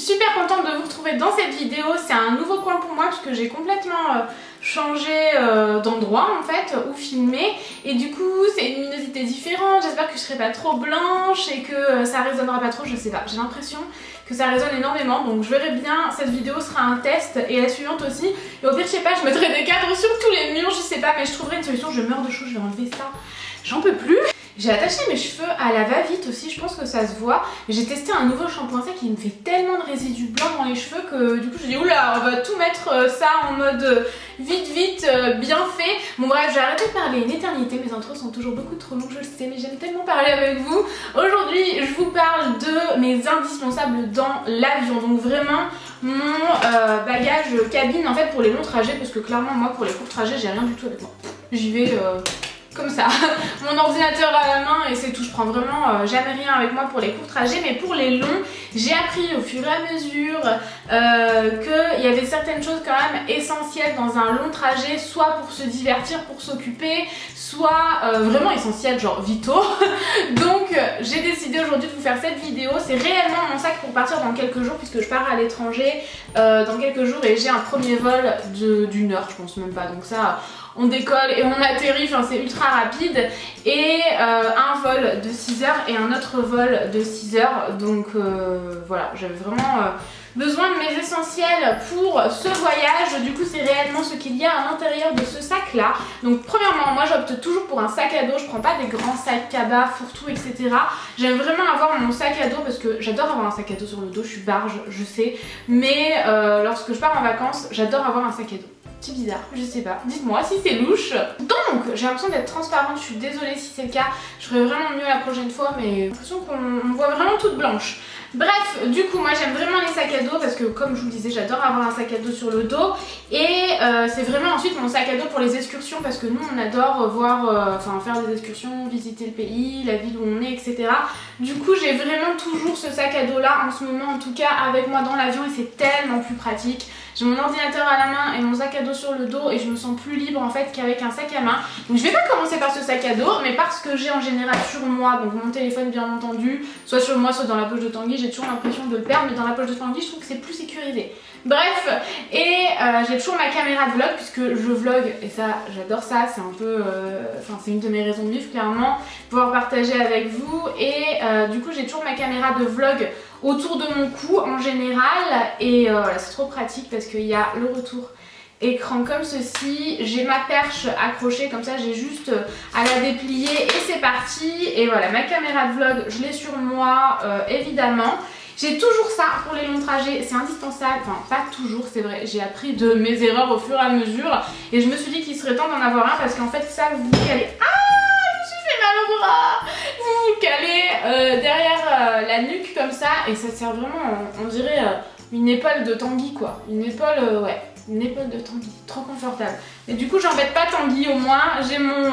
super contente de vous retrouver dans cette vidéo. C'est un nouveau coin pour moi parce que j'ai complètement changé d'endroit en fait où filmer, et du coup c'est une luminosité différente. J'espère que je serai pas trop blanche et que ça résonnera pas trop, je sais pas. J'ai l'impression que ça résonne énormément, donc je verrai bien. Cette vidéo sera un test et la suivante aussi. Et au pire, je sais pas, je mettrai des cadres sur tous les murs, je sais pas, mais je trouverai une solution. Je meurs de chaud, je vais enlever ça. J'en peux plus. J'ai attaché mes cheveux à la va-vite aussi, je pense que ça se voit. J'ai testé un nouveau shampoing sec qui me fait tellement de résidus blancs dans les cheveux que du coup je dis oula, on va tout mettre ça en mode vite, bien fait. Bon bref, j'ai arrêté de parler une éternité, mes intros sont toujours beaucoup trop longs, je le sais, mais j'aime tellement parler avec vous. Aujourd'hui, je vous parle de mes indispensables dans l'avion, donc vraiment mon bagage cabine en fait pour les longs trajets, parce que clairement moi pour les courts trajets j'ai rien du tout avec moi. J'y vais comme ça, mon ordinateur à la main et c'est tout. Je prends vraiment jamais rien avec moi pour les courts trajets, mais pour les longs, j'ai appris au fur et à mesure qu'il y avait certaines choses quand même essentielles dans un long trajet, soit pour se divertir, pour s'occuper, soit vraiment essentielles, genre vitaux. Donc j'ai décidé aujourd'hui de vous faire cette vidéo. C'est réellement mon sac pour partir dans quelques jours, puisque je pars à l'étranger dans quelques jours et j'ai un premier vol d'une heure, je pense même pas, donc ça on décolle et on atterrit, enfin c'est ultra rapide, et un vol de 6 heures et un autre vol de 6 heures, donc voilà, j'avais vraiment besoin de mes essentiels pour ce voyage. Du coup c'est réellement ce qu'il y a à l'intérieur de ce sac là. Donc premièrement, moi j'opte toujours pour un sac à dos, je prends pas des grands sacs cabas, fourre-tout, etc. J'aime vraiment avoir mon sac à dos parce que j'adore avoir un sac à dos sur le dos, je suis barge, je sais, mais lorsque je pars en vacances, j'adore avoir un sac à dos. C'est bizarre, je sais pas, dites-moi si c'est louche. Donc j'ai l'impression d'être transparente, je suis désolée si c'est le cas, je ferai vraiment mieux la prochaine fois, mais j'ai l'impression qu'on me voit vraiment toute blanche. Bref, du coup moi j'aime vraiment les sacs à dos parce que comme je vous le disais, j'adore avoir un sac à dos sur le dos, et c'est vraiment ensuite mon sac à dos pour les excursions, parce que nous on adore voir, faire des excursions, visiter le pays, la ville où on est, etc. Du coup j'ai vraiment toujours ce sac à dos là en ce moment, en tout cas avec moi dans l'avion, et c'est tellement plus pratique. J'ai mon ordinateur à la main et mon sac à dos sur le dos, et je me sens plus libre en fait qu'avec un sac à main. Donc je vais pas commencer par ce sac à dos, mais parce que j'ai en général sur moi, donc mon téléphone bien entendu, soit sur moi soit dans la poche de Tanguy. J'ai toujours l'impression de le perdre, mais dans la poche de Tanguy je trouve que c'est plus sécurisé. Bref, et j'ai toujours ma caméra de vlog puisque je vlog, et ça j'adore ça, c'est un peu, c'est une de mes raisons de vivre clairement, pouvoir partager avec vous, et du coup j'ai toujours ma caméra de vlog autour de mon cou en général, et voilà, c'est trop pratique parce qu'il y a le retour écran comme ceci, j'ai ma perche accrochée comme ça, j'ai juste à la déplier et c'est parti. Et voilà, ma caméra de vlog je l'ai sur moi évidemment. J'ai toujours ça pour les longs trajets, c'est indispensable, enfin pas toujours c'est vrai, j'ai appris de mes erreurs au fur et à mesure, et je me suis dit qu'il serait temps d'en avoir un parce qu'en fait ça vous calez, mal au bras, vous vous calez derrière la nuque comme ça, et ça sert vraiment, on dirait une épaule de Tanguy quoi, une épaule, ouais, une épaule de Tanguy, trop confortable. Et du coup j'embête pas Tanguy, au moins j'ai mon,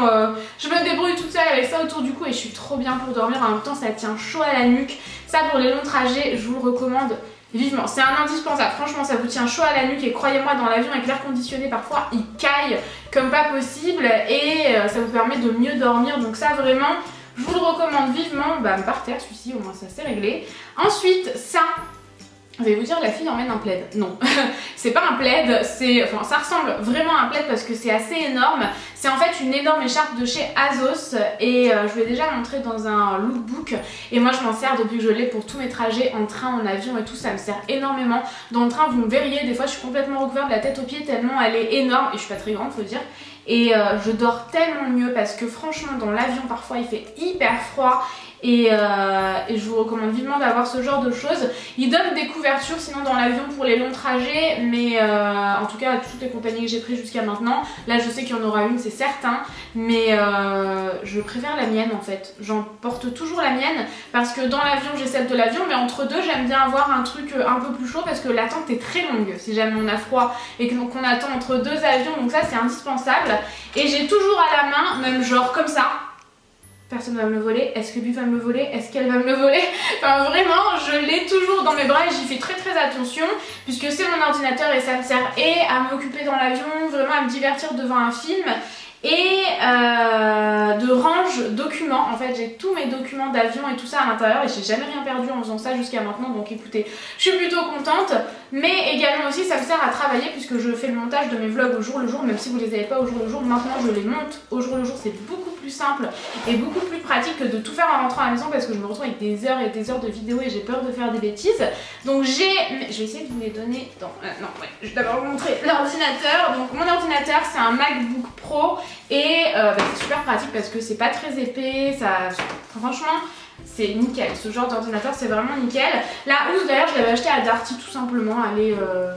je me débrouille toute seule avec ça autour du cou et je suis trop bien pour dormir. En même temps ça tient chaud à la nuque, ça pour les longs trajets je vous le recommande vivement, c'est un indispensable. Franchement ça vous tient chaud à la nuque, et croyez-moi dans l'avion avec l'air conditionné parfois il caille comme pas possible, et ça vous permet de mieux dormir, donc ça vraiment je vous le recommande vivement. Bah par terre celui-ci, au moins ça c'est réglé. Ensuite ça, je vais vous dire, la fille emmène un plaid. Non, c'est pas un plaid, c'est, enfin ça ressemble vraiment à un plaid parce que c'est assez énorme. C'est en fait une énorme écharpe de chez Azos, et je vous l'ai déjà montré dans un lookbook, et moi je m'en sers depuis que je l'ai pour tous mes trajets en train, en avion et tout, ça me sert énormément. Dans le train vous me verriez, des fois je suis complètement recouverte de la tête aux pieds tellement elle est énorme, et je suis pas très grande faut dire. Et je dors tellement mieux parce que franchement dans l'avion parfois il fait hyper froid, et je vous recommande vivement d'avoir ce genre de choses. Ils donnent des couvertures sinon dans l'avion pour les longs trajets, mais en tout cas toutes les compagnies que j'ai prises jusqu'à maintenant, là je sais qu'il y en aura une c'est certain, mais je préfère la mienne en fait. J'en porte toujours la mienne parce que dans l'avion j'ai celle de l'avion, mais entre deux j'aime bien avoir un truc un peu plus chaud parce que l'attente est très longue si jamais on a froid et qu'on attend entre deux avions, donc ça c'est indispensable. Et j'ai toujours à la main, même genre comme ça, personne va me le voler, est-ce que lui va me le voler, est-ce qu'elle va me le voler, enfin vraiment je l'ai toujours dans mes bras et j'y fais très attention puisque c'est mon ordinateur et ça me sert et à m'occuper dans l'avion, vraiment à me divertir devant un film, et de range documents documents. En fait, j'ai tous mes documents d'avion et tout ça à l'intérieur et j'ai jamais rien perdu en faisant ça jusqu'à maintenant. Donc écoutez, je suis plutôt contente. Mais également aussi, ça me sert à travailler puisque je fais le montage de mes vlogs au jour le jour. Même si vous les avez pas au jour le jour, maintenant je les monte au jour le jour. C'est beaucoup plus simple et beaucoup plus pratique que de tout faire en rentrant à la maison parce que je me retrouve avec des heures et des heures de vidéos et j'ai peur de faire des bêtises. Donc je vais essayer de vous les donner dans... non, ouais, je vais d'abord vous montrer l'ordinateur. Donc mon ordinateur, c'est un MacBook Pro et c'est super pratique parce que c'est pas très épais, ça... franchement... c'est nickel, ce genre d'ordinateur c'est vraiment nickel. La housse d'ailleurs je l'avais acheté à Darty tout simplement, elle est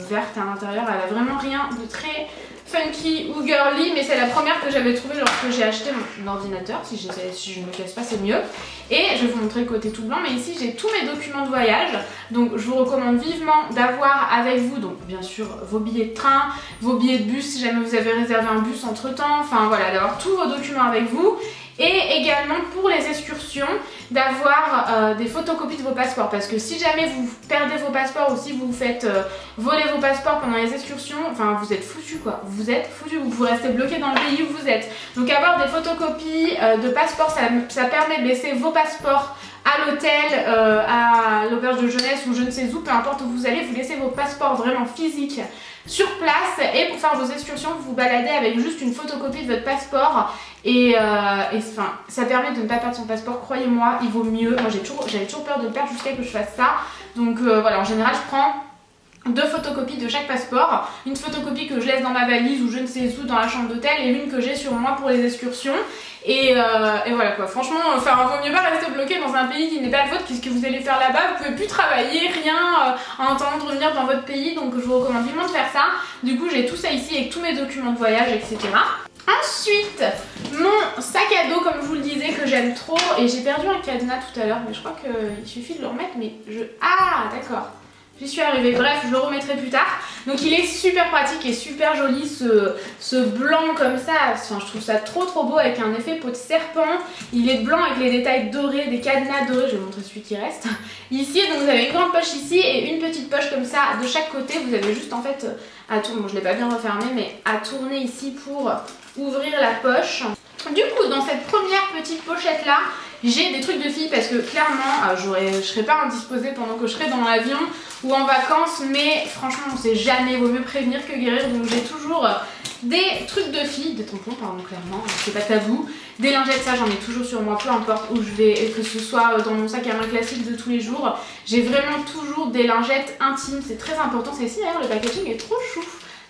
verte à l'intérieur, elle a vraiment rien de très funky ou girly, mais c'est la première que j'avais trouvée lorsque j'ai acheté mon ordinateur. Si je ne me casse pas, c'est mieux. Et je vais vous montrer le côté tout blanc, mais ici j'ai tous mes documents de voyage, donc je vous recommande vivement d'avoir avec vous, donc bien sûr vos billets de train, vos billets de bus si jamais vous avez réservé un bus entre temps, enfin voilà, d'avoir tous vos documents avec vous. Et également pour les excursions, d'avoir des photocopies de vos passeports. Parce que si jamais vous perdez vos passeports ou si vous vous faites voler vos passeports pendant les excursions, enfin vous êtes foutu quoi. Vous êtes foutu, vous pouvez rester bloqué dans le pays où vous êtes. Donc avoir des photocopies de passeports, ça permet de laisser vos passeports à l'hôtel, à l'auberge de jeunesse ou je ne sais où, peu importe où vous allez, vous laissez vos passeports vraiment physiques sur place et pour faire vos excursions, vous vous baladez avec juste une photocopie de votre passeport et enfin, ça permet de ne pas perdre son passeport, croyez-moi, il vaut mieux. Moi j'avais toujours peur de le perdre jusqu'à que je fasse ça, donc voilà, en général je prends 2 photocopies de chaque passeport, une photocopie que je laisse dans ma valise ou je ne sais où dans la chambre d'hôtel et une que j'ai sur moi pour les excursions. Et voilà quoi, franchement, enfin, vaut mieux pas rester bloqué dans un pays qui n'est pas le vôtre puisque vous allez faire là-bas, vous pouvez plus travailler, rien en attendant de revenir dans votre pays, donc je vous recommande vivement de faire ça. Du coup j'ai tout ça ici avec tous mes documents de voyage, etc. Ensuite, mon sac à dos, comme je vous le disais, que j'aime trop, et j'ai perdu un cadenas tout à l'heure, mais je crois qu'il suffit de le remettre, mais je... Ah d'accord, j'y suis arrivée, bref, je le remettrai plus tard. Donc il est super pratique et super joli, ce blanc comme ça, enfin, je trouve ça trop beau avec un effet peau de serpent. Il est blanc avec les détails dorés, des cadenas dorés, je vais vous montrer celui qui reste. Ici, donc vous avez une grande poche ici et une petite poche comme ça de chaque côté, vous avez juste en fait à tourner, bon je l'ai pas bien refermé, mais à tourner ici pour ouvrir la poche. Du coup, dans cette première petite pochette là, j'ai des trucs de filles parce que clairement, je serais pas indisposée pendant que je serais dans l'avion ou en vacances, mais franchement, on sait jamais, vaut mieux prévenir que guérir, donc j'ai toujours des trucs de filles, des tampons pardon, clairement, c'est pas tabou, des lingettes, ça j'en ai toujours sur moi, peu importe où je vais, que ce soit dans mon sac à main classique de tous les jours, j'ai vraiment toujours des lingettes intimes, c'est très important. C'est ici d'ailleurs, le packaging est trop chou,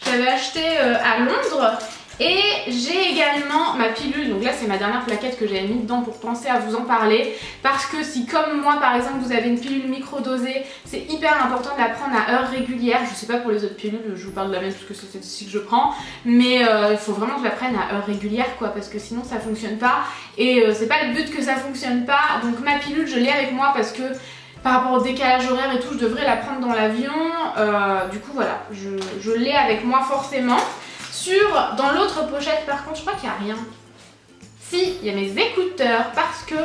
j'avais acheté à Londres. Et j'ai également ma pilule, donc là c'est ma dernière plaquette que j'avais mis dedans pour penser à vous en parler. Parce que si comme moi par exemple vous avez une pilule microdosée, c'est hyper important de la prendre à heure régulière. Je sais pas pour les autres pilules, je vous parle de la même parce que c'est celle-ci que je prends. Mais il faut vraiment que je la prenne à heure régulière quoi, parce que sinon ça fonctionne pas. Et c'est pas le but que ça fonctionne pas. Donc ma pilule je l'ai avec moi parce que par rapport au décalage horaire et tout, je devrais la prendre dans l'avion. Du coup voilà, je l'ai avec moi forcément. Dans l'autre pochette par contre je crois qu'il n'y a rien. Si, il y a mes écouteurs parce que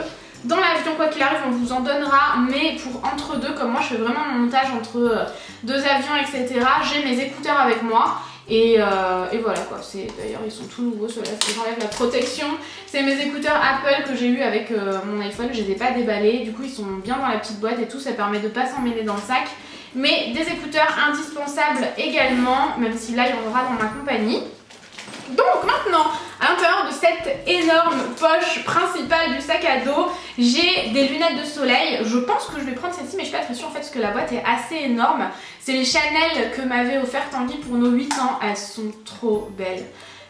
dans l'avion quoi qu'il arrive on vous en donnera, mais pour entre deux, comme moi je fais vraiment mon montage entre 2 avions etc, j'ai mes écouteurs avec moi et voilà quoi. D'ailleurs ils sont tout nouveaux ceux-là, j'enlève la protection. C'est mes écouteurs Apple que j'ai eu avec mon iPhone, je les ai pas déballés, du coup ils sont bien dans la petite boîte et tout, ça permet de pas s'emmêler dans le sac. Mais des écouteurs indispensables également, même si là il y en aura dans ma compagnie. Donc maintenant, à l'intérieur de cette énorme poche principale du sac à dos, j'ai des lunettes de soleil. Je pense que je vais prendre celle-ci, mais je suis pas très sûre en fait parce que la boîte est assez énorme. C'est les Chanel que m'avait offert Tanguy pour nos 8 ans. Elles sont trop belles.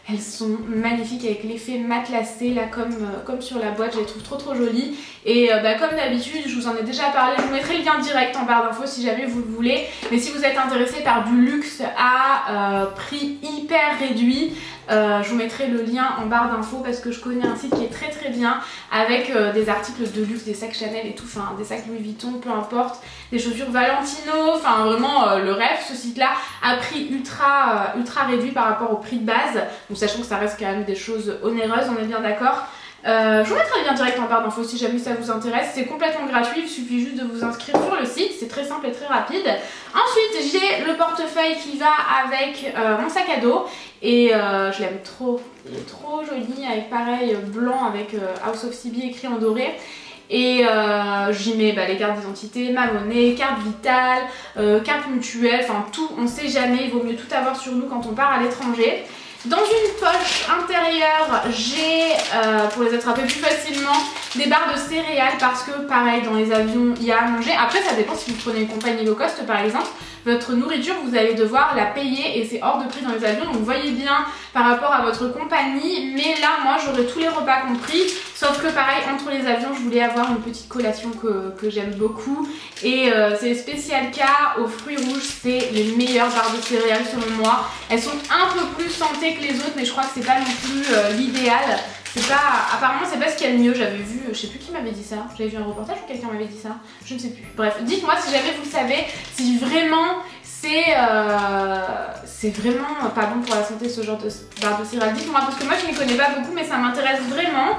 Elles sont magnifiques avec l'effet matelassé là comme sur la boîte, je les trouve trop jolies. Et comme d'habitude, je vous en ai déjà parlé, je vous mettrai le lien direct en barre d'infos si jamais vous le voulez. Mais si vous êtes intéressé par du luxe à prix hyper réduit, je vous mettrai le lien en barre d'infos parce que je connais un site qui est très bien avec des articles de luxe, des sacs Chanel et tout, enfin des sacs Louis Vuitton, peu importe, des chaussures Valentino, enfin vraiment le rêve, ce site là à prix ultra réduit par rapport au prix de base, donc sachant que ça reste quand même des choses onéreuses, on est bien d'accord. Je vous mettrai le lien direct en barre d'infos si jamais ça vous intéresse. C'est complètement gratuit, il suffit juste de vous inscrire sur le site. C'est très simple et très rapide. Ensuite, j'ai le portefeuille qui va avec mon sac à dos. Et je l'aime trop. Il est trop joli avec pareil blanc avec House of CB écrit en doré. Et j'y mets les cartes d'identité, ma monnaie, carte vitale, carte mutuelle, enfin tout, on sait jamais, il vaut mieux tout avoir sur nous quand on part à l'étranger. Dans une poche intérieure, j'ai, pour les attraper plus facilement, des barres de céréales parce que pareil, dans les avions, il y a à manger. Après, ça dépend si vous prenez une compagnie low cost par exemple. Votre nourriture, vous allez devoir la payer et c'est hors de prix dans les avions. Donc voyez bien par rapport à votre compagnie. Mais là, moi, j'aurais tous les repas compris. Sauf que pareil, entre les avions, je voulais avoir une petite collation que j'aime beaucoup. Et c'est Special K aux fruits rouges. C'est les meilleures barres de céréales selon moi. Elles sont un peu plus santé que les autres, mais je crois que c'est pas non plus l'idéal. Apparemment c'est pas ce qu'il y a de mieux, j'avais vu, je sais plus qui m'avait dit ça, j'avais vu un reportage ou quelqu'un m'avait dit ça, je ne sais plus. Bref, dites-moi si jamais vous savez, si vraiment c'est vraiment pas bon pour la santé ce genre de barre de céréales. Dites-moi parce que moi je n'y connais pas beaucoup mais ça m'intéresse vraiment.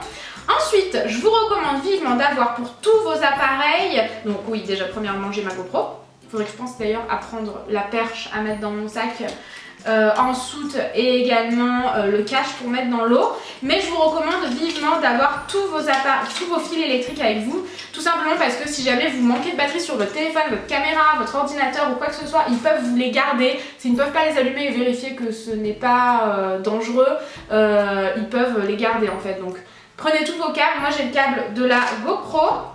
Ensuite, je vous recommande vivement d'avoir pour tous vos appareils, donc oui déjà premièrement j'ai ma GoPro, il faudrait que je pense d'ailleurs à prendre la perche à mettre dans mon sac. En soute et également le cache pour mettre dans l'eau, mais je vous recommande vivement d'avoir tous vos fils électriques avec vous, tout simplement parce que si jamais vous manquez de batterie sur votre téléphone, votre caméra, votre ordinateur ou quoi que ce soit, ils peuvent vous les garder. S'ils ne peuvent pas les allumer et vérifier que ce n'est pas dangereux, ils peuvent les garder en fait. Donc prenez tous vos câbles, moi j'ai le câble de la GoPro,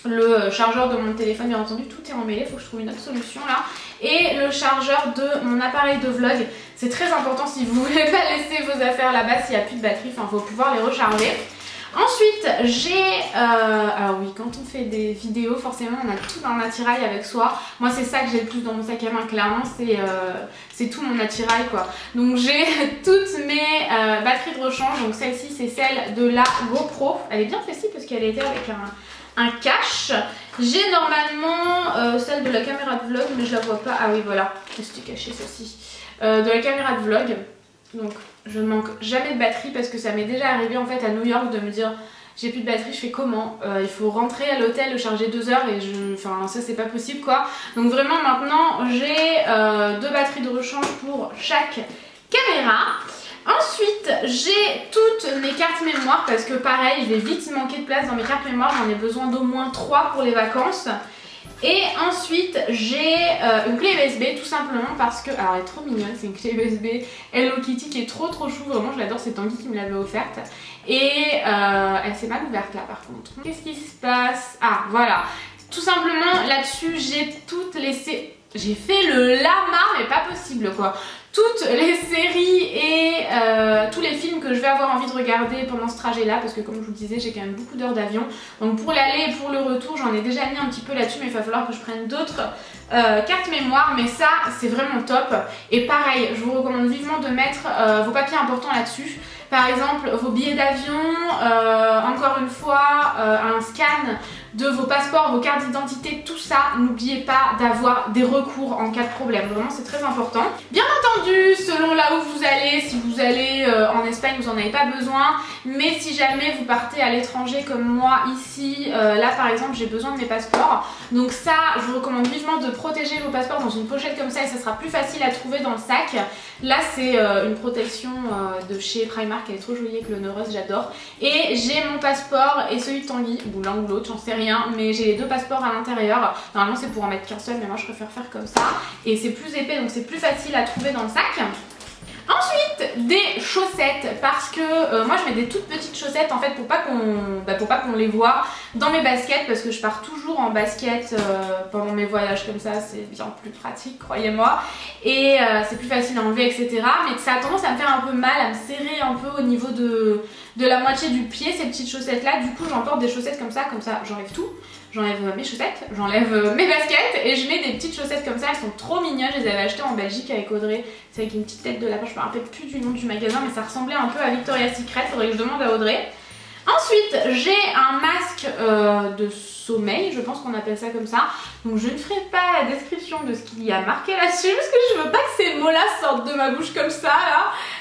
le chargeur de mon téléphone bien entendu, tout est emmêlé, il faut que je trouve une autre solution là, et le chargeur de mon appareil de vlog. C'est très important si vous voulez pas laisser vos affaires là-bas s'il n'y a plus de batterie, enfin il faut pouvoir les recharger. Ensuite j'ai, alors oui, quand on fait des vidéos forcément on a tout dans l'attirail avec soi. Moi c'est ça que j'ai le plus dans mon sac à main, clairement c'est tout mon attirail quoi. Donc j'ai toutes mes batteries de rechange, donc celle-ci c'est celle de la GoPro. Elle est bien facile parce qu'elle était avec un cache. J'ai normalement celle de la caméra de vlog mais je la vois pas. Ah oui voilà, c'était caché celle-ci. De la caméra de vlog. Donc je manque jamais de batterie parce que ça m'est déjà arrivé en fait à New York de me dire j'ai plus de batterie, je fais comment, il faut rentrer à l'hôtel, le charger 2 heures et enfin ça c'est pas possible quoi. Donc vraiment maintenant j'ai 2 batteries de rechange pour chaque caméra. Ensuite, j'ai toutes mes cartes mémoire parce que pareil, je vais vite manquer de place dans mes cartes mémoire, j'en ai besoin d'au moins 3 pour les vacances. Et ensuite, j'ai une clé USB tout simplement parce que, alors elle est trop mignonne, c'est une clé USB Hello Kitty qui est trop chou, vraiment je l'adore, c'est Tanguy qui me l'avait offerte. Et elle s'est mal ouverte là par contre. Qu'est-ce qui se passe? Ah voilà, tout simplement là-dessus j'ai toutes les... J'ai fait le lama mais pas possible quoi. Toutes les séries et tous les films que je vais avoir envie de regarder pendant ce trajet là parce que comme je vous le disais j'ai quand même beaucoup d'heures d'avion, donc pour l'aller et pour le retour j'en ai déjà mis un petit peu là-dessus mais il va falloir que je prenne d'autres cartes mémoire, mais ça c'est vraiment top. Et pareil, je vous recommande vivement de mettre vos papiers importants là-dessus, par exemple vos billets d'avion, encore une fois un scan de vos passeports, vos cartes d'identité, tout ça, n'oubliez pas d'avoir des recours en cas de problème, vraiment c'est très important. Bien entendu, selon là où vous allez, si vous allez en Espagne vous n'en avez pas besoin, mais si jamais vous partez à l'étranger comme moi ici, là par exemple j'ai besoin de mes passeports, donc ça je vous recommande vivement de protéger vos passeports dans une pochette comme ça et ça sera plus facile à trouver dans le sac. Là c'est une protection de chez Primark, elle est trop jolie avec le Neureuse, j'adore. Et j'ai mon passeport et celui de Tanguy, ou l'un ou l'autre, j'en sais rien, mais j'ai les 2 passeports à l'intérieur. Normalement c'est pour en mettre qu'un seul, mais moi je préfère faire comme ça. Et c'est plus épais donc c'est plus facile à trouver dans le sac. Ensuite, des chaussettes parce que moi je mets des toutes petites chaussettes en fait pour pas qu'on les voit dans mes baskets parce que je pars toujours en basket pendant mes voyages comme ça, c'est bien plus pratique croyez-moi et c'est plus facile à enlever etc. Mais ça a tendance à me faire un peu mal, à me serrer un peu au niveau de la moitié du pied ces petites chaussettes là. Du coup j'emporte des chaussettes comme ça j'enlève tout. J'enlève mes chaussettes, j'enlève mes baskets et je mets des petites chaussettes comme ça, elles sont trop mignonnes, je les avais achetées en Belgique avec Audrey, c'est avec une petite tête de lapin, je me rappelle plus du nom du magasin mais ça ressemblait un peu à Victoria's Secret, faudrait que je demande à Audrey. Ensuite, j'ai un masque de sommeil, je pense qu'on appelle ça comme ça. Donc je ne ferai pas la description de ce qu'il y a marqué là-dessus parce que je veux pas que ces mots-là sortent de ma bouche comme ça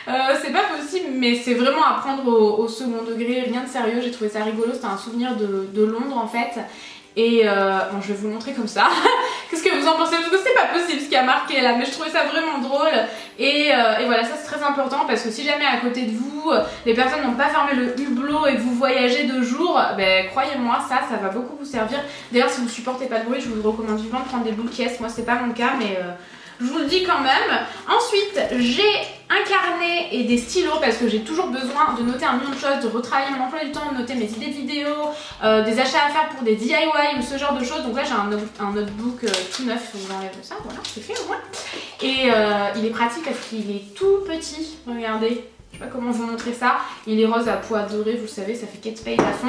là. C'est pas possible, mais c'est vraiment à prendre au second degré, rien de sérieux. J'ai trouvé ça rigolo, c'était un souvenir de Londres en fait. Et bon, je vais vous le montrer comme ça. Qu'est-ce que vous en pensez? Parce que c'est pas possible ce qu'il y a marqué là, mais je trouvais ça vraiment drôle. Et voilà, ça c'est très important parce que si jamais à côté de vous, les personnes n'ont pas fermé le hublot et que vous voyagez de jour, ben croyez-moi, ça va beaucoup vous servir. D'ailleurs, si vous supportez pas le bruit, je vous recommande vivement de prendre des boules caisses. Moi, c'est pas mon cas, mais je vous le dis quand même. Ensuite, j'ai un carnet et des stylos parce que j'ai toujours besoin de noter un million de choses, de retravailler mon emploi du temps, de noter mes idées de vidéos, des achats à faire pour des DIY ou ce genre de choses. Donc là, j'ai un notebook tout neuf, on enlève ça, voilà, c'est fait au moins. Et il est pratique parce qu'il est tout petit, regardez. Je sais pas comment vous montrer ça. Il est rose à pois doré, vous le savez, ça fait Kate Spade à fond.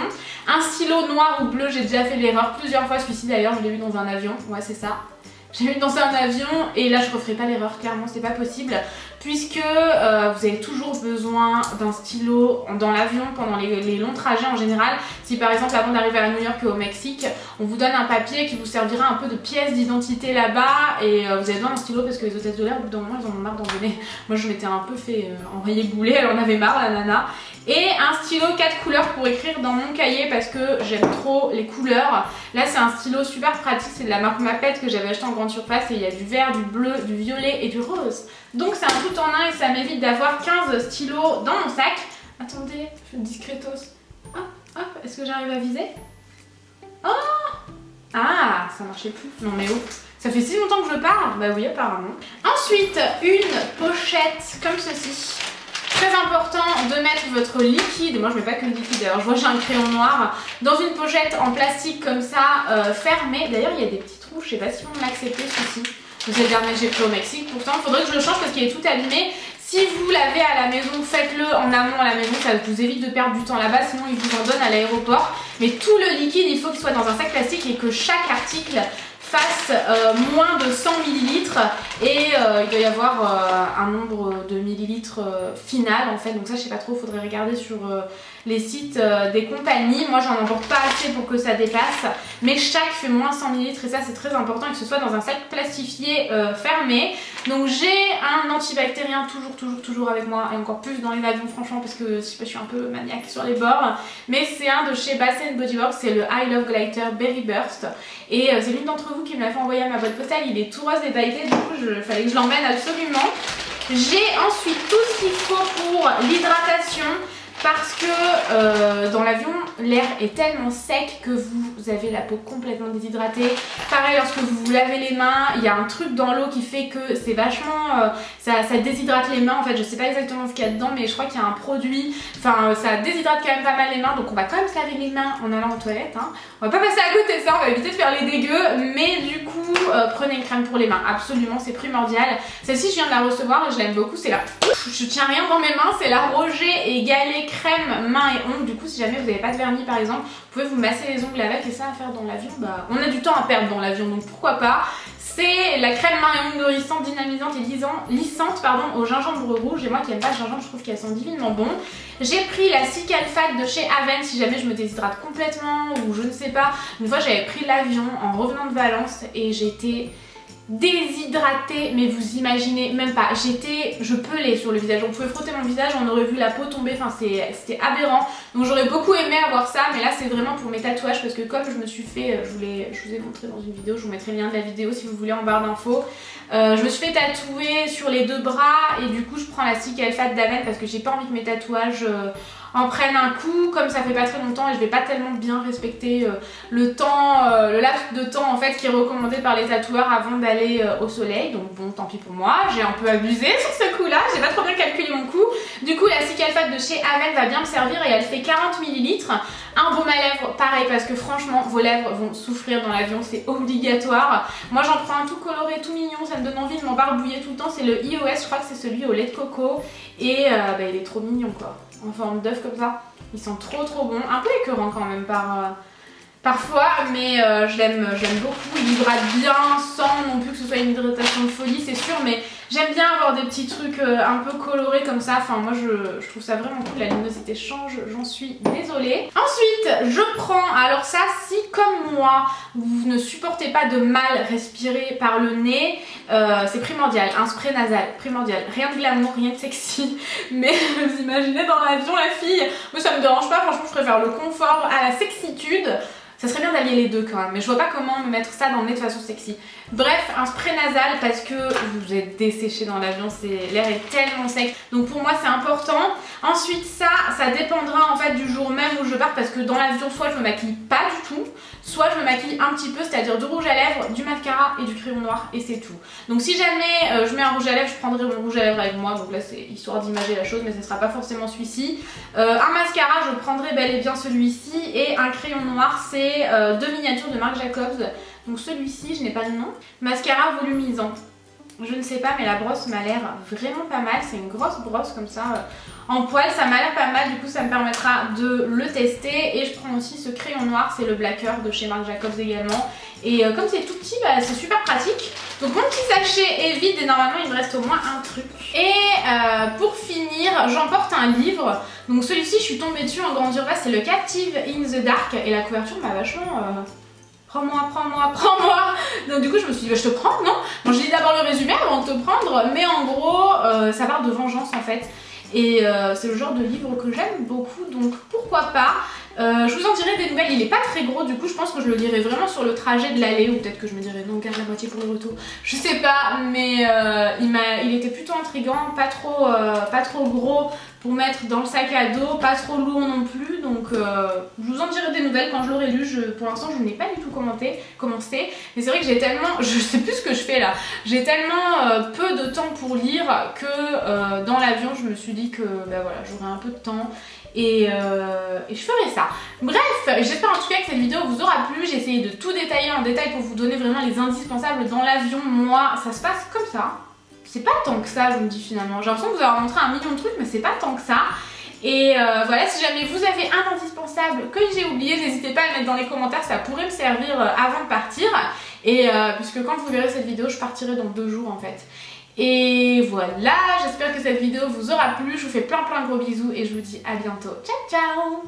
Un stylo noir ou bleu, j'ai déjà fait l'erreur plusieurs fois. Celui-ci d'ailleurs, je l'ai eu dans un avion. Ouais, c'est ça. J'ai vu dans un avion et là je referai pas l'erreur, clairement c'est pas possible puisque vous avez toujours besoin d'un stylo dans l'avion pendant les longs trajets en général. Si par exemple avant d'arriver à New York et au Mexique, on vous donne un papier qui vous servira un peu de pièce d'identité là-bas et vous avez besoin d'un stylo parce que les hôtesses de l'air au bout d'un moment ils en ont marre d'en donner. Moi je m'étais un peu fait envoyer bouler, elle en avait marre la nana. Et un stylo 4 couleurs pour écrire dans mon cahier parce que j'aime trop les couleurs. Là c'est un stylo super pratique, c'est de la marque Mapette que j'avais acheté en grande surface et il y a du vert, du bleu, du violet et du rose. Donc c'est un tout en un et ça m'évite d'avoir 15 stylos dans mon sac. Attendez, je fais discretos. Hop, hop, est-ce que j'arrive à viser? Oh! Ah, ça marchait plus. Non mais oh, ça fait si longtemps que je parle. Bah oui apparemment. Ensuite, une pochette comme ceci. Très important de mettre votre liquide, moi je mets pas que le liquide, alors je vois j'ai un crayon noir, dans une pochette en plastique comme ça, fermée. D'ailleurs il y a des petits trous, je sais pas si on l'accepter celui-ci. C'est le dernier que j'ai pris au Mexique, pourtant il faudrait que je le change parce qu'il est tout abîmé. Si vous l'avez à la maison, faites-le en amont à la maison, ça vous évite de perdre du temps là-bas, sinon ils vous en donnent à l'aéroport. Mais tout le liquide, il faut qu'il soit dans un sac plastique et que chaque article fasse moins de 100 ml et il doit y avoir un nombre de millilitres final en fait, donc ça je sais pas trop, faudrait regarder sur les sites des compagnies. Moi j'en emporte pas assez pour que ça dépasse, mais chaque fait moins 100 ml et ça c'est très important et que ce soit dans un sac plastifié fermé. Donc j'ai un antibactérien toujours avec moi et encore plus dans les avions franchement parce que je suis un peu maniaque sur les bords, mais c'est un de chez Bath & Body Works, c'est le I Love Glitter Berry Burst et c'est l'une d'entre vous qui me l'a fait envoyer à ma boîte postale. Il est tout rose et pailleté, du coup il fallait que je l'emmène absolument. J'ai ensuite tout ce qu'il faut pour l'hydratation parce que dans l'avion l'air est tellement sec que vous avez la peau complètement déshydratée. Pareil lorsque vous vous lavez les mains, il y a un truc dans l'eau qui fait que c'est vachement ça déshydrate les mains en fait. Je sais pas exactement ce qu'il y a dedans mais je crois qu'il y a un produit, enfin ça déshydrate quand même pas mal les mains, donc on va quand même se laver les mains en allant aux toilettes hein. On va pas passer à côté de ça, on va éviter de faire les dégueux, mais du coup prenez une crème pour les mains, absolument c'est primordial. Celle-ci je viens de la recevoir et je l'aime beaucoup, c'est la je tiens rien dans mes mains, c'est la Roger et Gallet crème main et ongles. Du coup si jamais vous n'avez pas de vernis par exemple, vous pouvez vous masser les ongles avec et ça à faire dans l'avion, bah on a du temps à perdre dans l'avion donc pourquoi pas. C'est la crème main et ongles nourrissante, dynamisante et lissante pardon, au gingembre rouge. Et moi qui aime pas le gingembre, je trouve qu'elles sont divinement bon. J'ai pris la Cicalfate de chez Aven si jamais je me déshydrate complètement ou je ne sais pas. Une fois j'avais pris l'avion en revenant de Valence et j'étais déshydratée, mais vous imaginez même pas, je pelais sur le visage, on pouvait frotter mon visage, on aurait vu la peau tomber, enfin c'était aberrant, donc j'aurais beaucoup aimé avoir ça, mais là c'est vraiment pour mes tatouages parce que comme je me suis fait, je vous ai montré dans une vidéo, je vous mettrai le lien de la vidéo si vous voulez en barre d'infos, je me suis fait tatouer sur les deux bras et du coup je prends la Cicalfate d'Aven parce que j'ai pas envie que mes tatouages en prennent un coup, comme ça fait pas très longtemps et je vais pas tellement bien respecter le temps, le laps de temps en fait qui est recommandé par les tatoueurs avant d'aller au soleil, donc bon tant pis pour moi, j'ai un peu abusé sur ce coup là, j'ai pas trop bien calculé mon coût. Du coup la Cicalfate de chez Aven va bien me servir et elle fait 40 ml. Un baume à lèvres pareil parce que franchement vos lèvres vont souffrir dans l'avion, c'est obligatoire. Moi j'en prends un tout coloré, tout mignon, ça me donne envie de m'embarbouiller tout le temps, c'est le iOS, je crois que c'est celui au lait de coco et bah, il est trop mignon quoi. En forme d'œuf comme ça, ils sont trop bons, un peu écœurants quand même parfois, mais je l'aime beaucoup, il hydrate bien sans non plus que ce soit une hydratation de folie c'est sûr, mais J'aime bien avoir des petits trucs un peu colorés comme ça, enfin moi je trouve ça vraiment cool, la luminosité change, j'en suis désolée. Ensuite je prends, alors ça si comme moi vous ne supportez pas de mal respirer par le nez, c'est primordial, un spray nasal, primordial, rien de glamour, rien de sexy, mais vous imaginez dans l'avion la fille, moi ça me dérange pas, franchement je préfère le confort à la sexitude. Ça serait bien d'allier les deux quand même, mais je vois pas comment me mettre ça dans le nez de façon sexy. Bref, un spray nasal parce que vous êtes desséché dans l'avion, l'air est tellement sec. Donc pour moi c'est important. Ensuite ça dépendra en fait du jour même où je pars parce que dans l'avion soit je me maquille pas du tout, soit je me maquille un petit peu, c'est-à-dire du rouge à lèvres, du mascara et du crayon noir et c'est tout. Donc si jamais je mets un rouge à lèvres, je prendrai mon rouge à lèvres avec moi, donc là c'est histoire d'imager la chose mais ce sera pas forcément celui-ci. Un mascara, je prendrai bel et bien celui-ci et un crayon noir, c'est deux miniatures de Marc Jacobs. Donc celui-ci, je n'ai pas le nom. Mascara volumisant. Je ne sais pas mais la brosse m'a l'air vraiment pas mal. C'est une grosse brosse comme ça en poil. Ça m'a l'air pas mal, du coup ça me permettra de le tester. Et je prends aussi ce crayon noir, c'est le Blacker de chez Marc Jacobs également. Et comme c'est tout petit, bah, c'est super pratique. Donc mon petit sachet est vide et normalement il me reste au moins un truc. Et pour finir, j'emporte un livre. Donc celui-ci, je suis tombée dessus en grande surface, c'est le Captive in the Dark. Et la couverture m'a vachement... Prends-moi, prends-moi, prends-moi. Donc du coup je me suis dit bah, je te prends, non? Bon, je lis d'abord le résumé avant de te prendre, mais en gros ça parle de vengeance en fait. Et c'est le genre de livre que j'aime beaucoup, donc pourquoi pas. Je vous en dirai des nouvelles, il est pas très gros, du coup je pense que je le lirai vraiment sur le trajet de l'aller, ou peut-être que je me dirai non, garde la moitié pour le retour, je sais pas, mais il était plutôt intriguant, pas trop gros pour mettre dans le sac à dos, pas trop lourd non plus, donc je vous en dirai des nouvelles quand je l'aurai lu. Pour l'instant je n'ai pas du tout commencé, mais c'est vrai que j'ai tellement, je sais plus ce que je fais là, j'ai tellement peu de temps pour lire que dans l'avion je me suis dit que bah voilà, j'aurai un peu de temps. Et je ferai ça. Bref, j'espère en tout cas que cette vidéo vous aura plu. J'ai essayé de tout détailler en détail pour vous donner vraiment les indispensables dans l'avion. Moi, ça se passe comme ça. C'est pas tant que ça, je me dis finalement. J'ai l'impression de vous avoir montré un million de trucs, mais c'est pas tant que ça. Et voilà, si jamais vous avez un indispensable que j'ai oublié, n'hésitez pas à le mettre dans les commentaires, ça pourrait me servir avant de partir. Et puisque quand vous verrez cette vidéo, je partirai dans 2 jours en fait. Et voilà, j'espère que cette vidéo vous aura plu, je vous fais plein de gros bisous et je vous dis à bientôt. Ciao ciao!